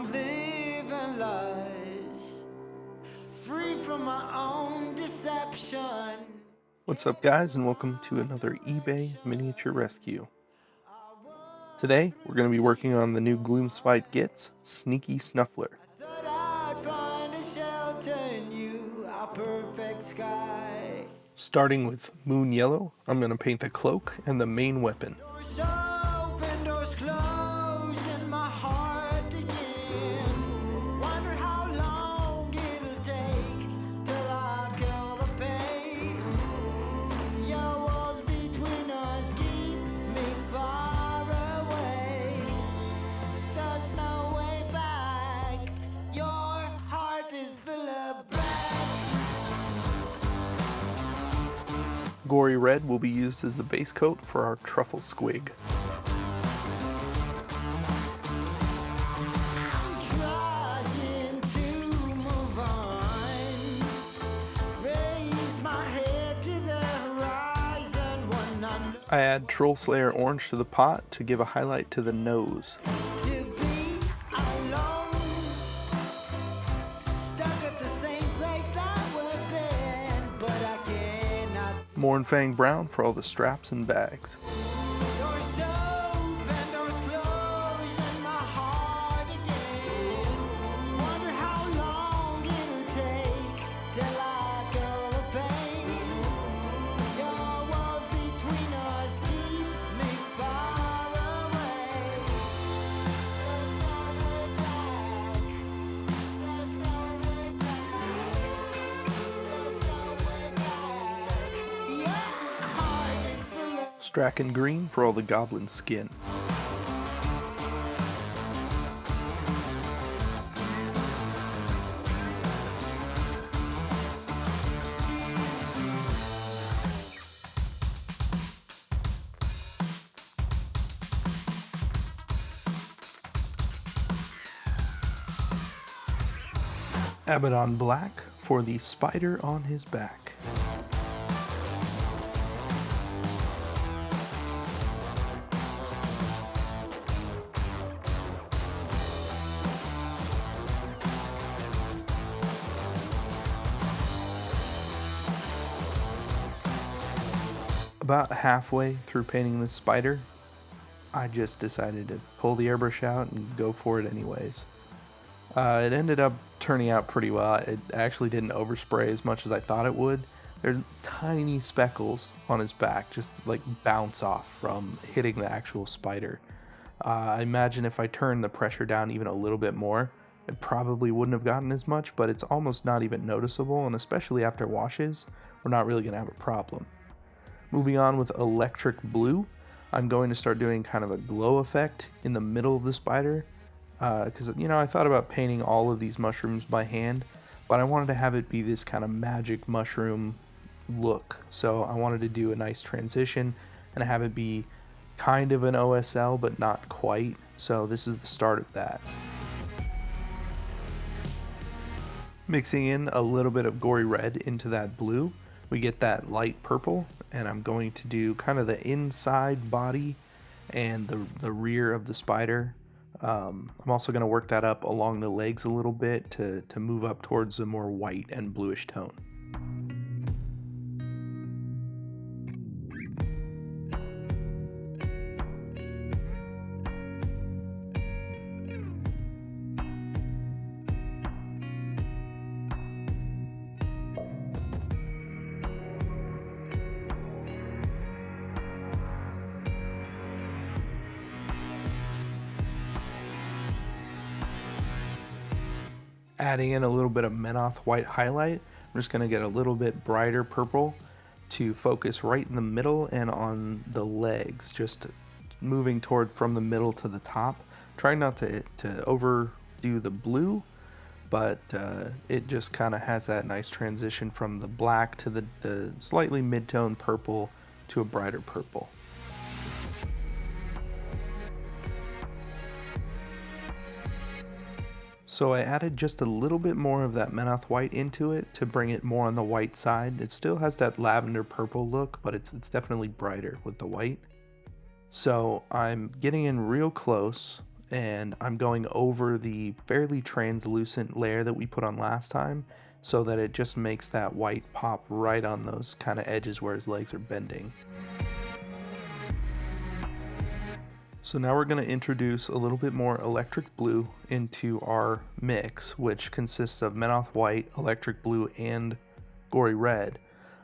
I'm living lies, free from my own deception. What's up, guys, and welcome to another eBay miniature rescue. Today we're going to be working on the new Gloomspite Gitz Sneaky Snuffler. Thought I'd find a shelter in you, our perfect sky. Starting with Moon Yellow, I'm going to paint the cloak and the main weapon. Doors open, doors close in my heart again. Wonder how long it'll take till I kill the pain. Your walls between us keep me far away. There's no way back. Your heart is full of black. Gory Red will be used as the base coat for our truffle squig. Trying to move on, raise my head to the horizon. One I add Troll Slayer Orange to the pot to give a highlight to the nose. to be alone, stuck at the same place that we've been, but I cannot. Mornfang Brown for all the straps and bags. Doors open, doors close in my heart again. Wonder how long it'll take till I go the pain. Your walls between us keep me far away. There's no way back. There's no way back. Your heart is full of Strachan Green for all the goblin skin. Abaddon Black for the spider on his back. About halfway through painting this spider, I just decided to pull the airbrush out and go for it anyways. It ended up turning out pretty well. It actually didn't overspray as much as I thought it would. There's tiny speckles on his back, just like bounce off from hitting the actual spider. I imagine if I turned the pressure down even a little bit more, it probably wouldn't have gotten as much, but it's almost not even noticeable, and especially after washes, we're not really going to have a problem. Moving on with Electric Blue, I'm going to start doing kind of a glow effect in the middle of the spider, because I thought about painting all of these mushrooms by hand, but I wanted to have it be this kind of magic mushroom look. So I wanted to do a nice transition and have it be kind of an OSL, but not quite. So this is the start of that. Mixing in a little bit of Gory Red into that blue, we get that light purple, and I'm going to do kind of the inside body and the rear of the spider. I'm also going to work that up along the legs a little bit to move up towards a more white and bluish tone. Adding in a little bit of MENOTH white highlight, I'm just going to get a little bit brighter purple to focus right in the middle and on the legs, just moving toward from the middle to the top. Trying not to overdo the blue, but it just kind of has that nice transition from the black to the slightly mid-tone purple to a brighter purple. So I added just a little bit more of that MENOTH white into it to bring it more on the white side. It still has that lavender purple look, but it's definitely brighter with the white. So I'm getting in real close and I'm going over the fairly translucent layer that we put on last time so that it just makes that white pop right on those kind of edges where his legs are bending. So now we're going to introduce a little bit more electric blue into our mix, which consists of MENOTH white, electric blue, and GORY red.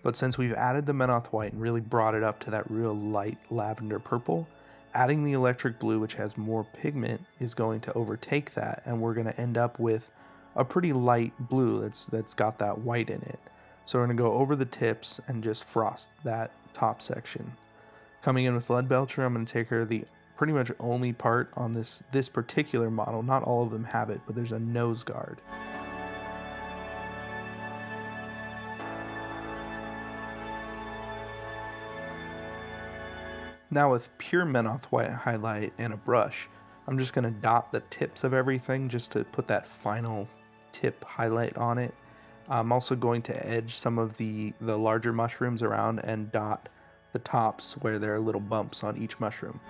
But since we've added the MENOTH white and really brought it up to that real light lavender purple, adding the electric blue, which has more pigment, is going to overtake that, and we're going to end up with a pretty light blue that's got that white in it. So we're going to go over the tips and just frost that top section. Coming in with Lead Belcher, I'm going to take care of the pretty much only part on this particular model. Not all of them have it, but there's a nose guard. Now with pure MENOTH white highlight and a brush, I'm just going to dot the tips of everything just to put that final tip highlight on it. I'm also going to edge some of the larger mushrooms around and dot the tops where there are little bumps on each mushroom.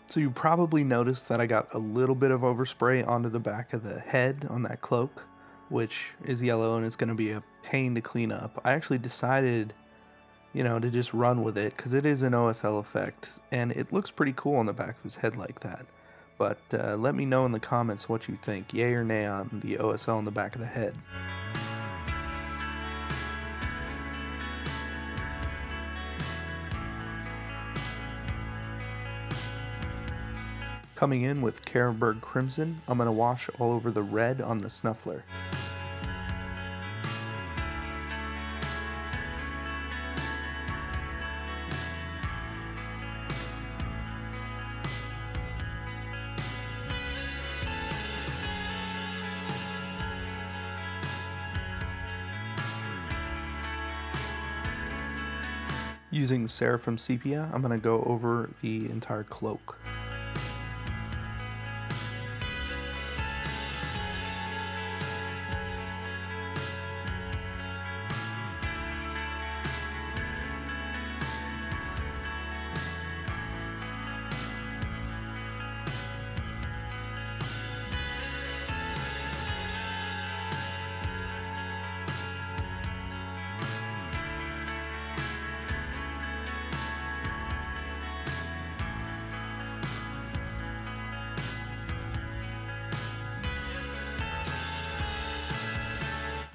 So you probably noticed that I got a little bit of overspray onto the back of the head on that cloak, which is yellow and is going to be a pain to clean up. I actually decided, to just run with it because it is an OSL effect and it looks pretty cool on the back of his head like that. But let me know in the comments what you think, yay or nay on the OSL on the back of the head. Coming in with Carroburg Crimson, I'm going to wash all over the red on the Snuffler. Using Seraphim Sepia, I'm going to go over the entire cloak.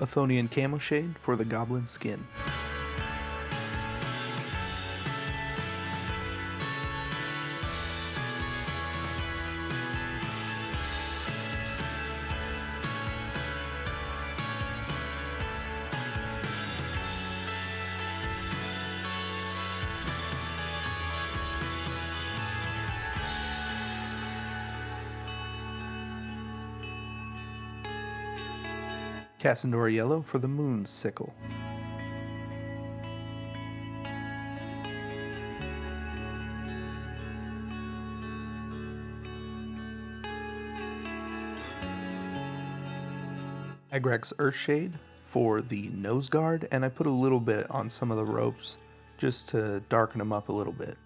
Athonian Camo Shade for the Goblin skin. Cassandora Yellow for the Moon Sickle. Agrax Earthshade for the nose guard, and I put a little bit on some of the ropes just to darken them up a little bit.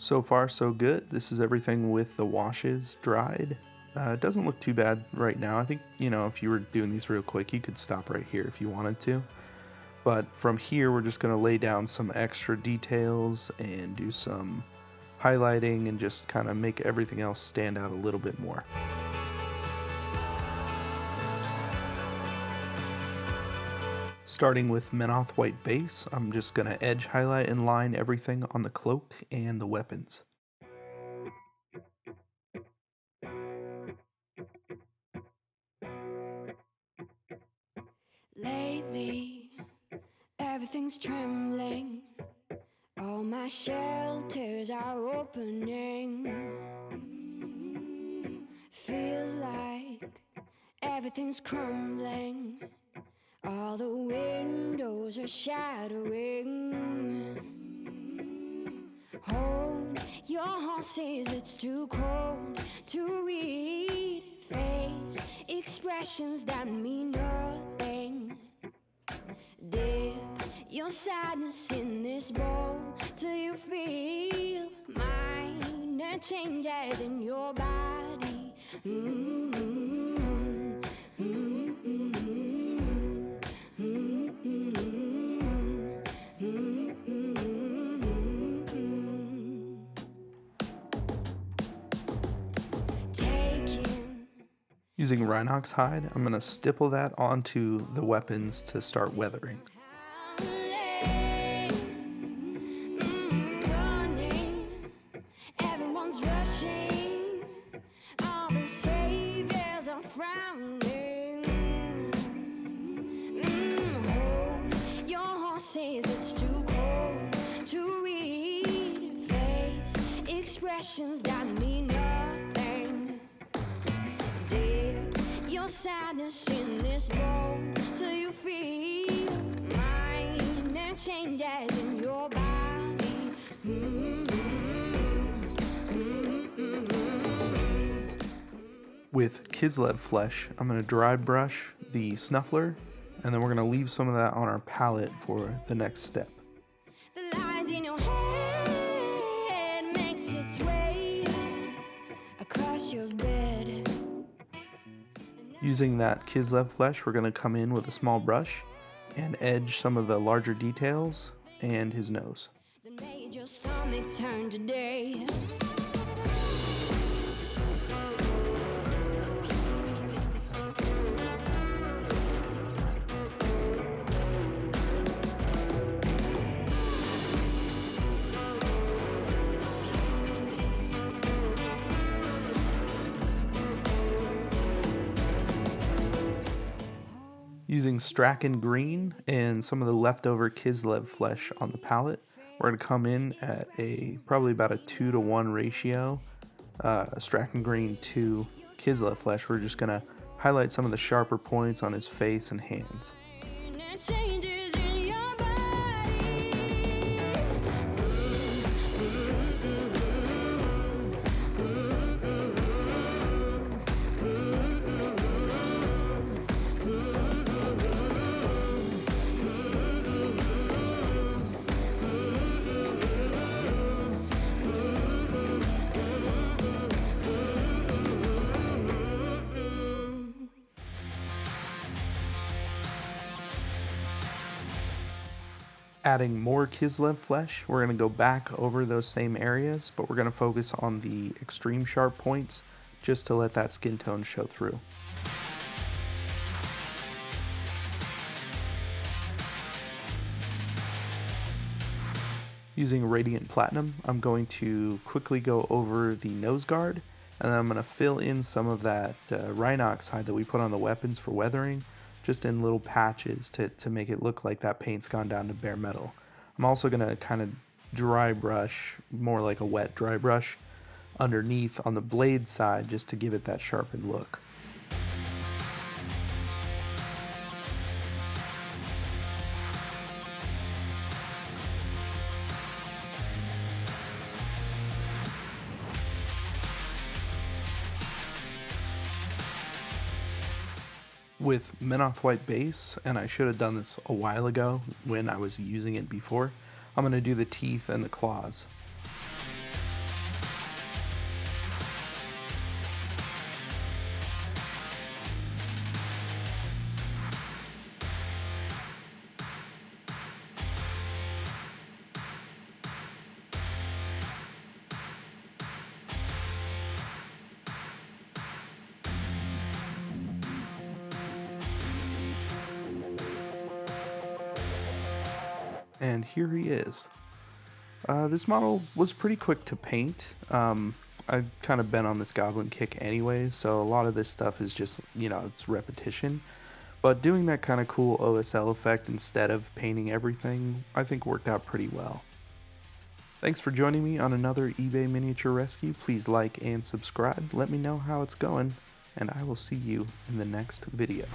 So far so good. This is everything with the washes dried. It doesn't look too bad right now. I think, if you were doing these real quick, you could stop right here if you wanted to. But from here, we're just going to lay down some extra details and do some highlighting and just kind of make everything else stand out a little bit more. Starting with MENOTH white base, I'm just going to edge highlight and line everything on the cloak and the weapons. Lately, everything's trembling. All my shelters are opening. Feels like everything's crumbling. All the windows are shattering. Hold your horses, it's too cold to read. Face expressions that mean nothing. Dip your sadness in this bowl till you feel minor changes in your body. Using Rhinox hide, I'm going to stipple that onto the weapons to start weathering. Everyone's rushing, all the saviors are frowning. Hold your horses, it's too cold to read. Face expressions that mean nothing. Dip your sadness in this bowl till you feel minor changes in your body. With Kislev flesh, I'm going to dry brush the Snuffler, and then we're going to leave some of that on our palette for the next step. The lines in your head makes its way across your bed. Using that Kislev flesh, we're going to come in with a small brush and edge some of the larger details and his nose. That made your stomach turn today. Using Strachan green and some of the leftover Kislev flesh on the palette, we're going to come in at probably about a 2-to-1 ratio. Strachan green to Kislev flesh. We're just going to highlight some of the sharper points on his face and hands. Changes in your body. Adding more Kislev flesh, we're going to go back over those same areas, but we're going to focus on the extreme sharp points just to let that skin tone show through. Using Radiant Platinum, I'm going to quickly go over the nose guard, and then I'm going to fill in some of that Rhinox hide that we put on the weapons for weathering, just in little patches to make it look like that paint's gone down to bare metal. I'm also going to kind of dry brush, more like a wet dry brush, underneath on the blade side just to give it that sharpened look. With MENOTH white base, and I should have done this a while ago when I was using it before, I'm going to do the teeth and the claws. And here he is. This model was pretty quick to paint. I've kind of been on this goblin kick anyways, so a lot of this stuff is just, it's repetition. But doing that kind of cool OSL effect instead of painting everything, I think worked out pretty well. Thanks for joining me on another eBay miniature rescue. Please like and subscribe. Let me know how it's going, and I will see you in the next video.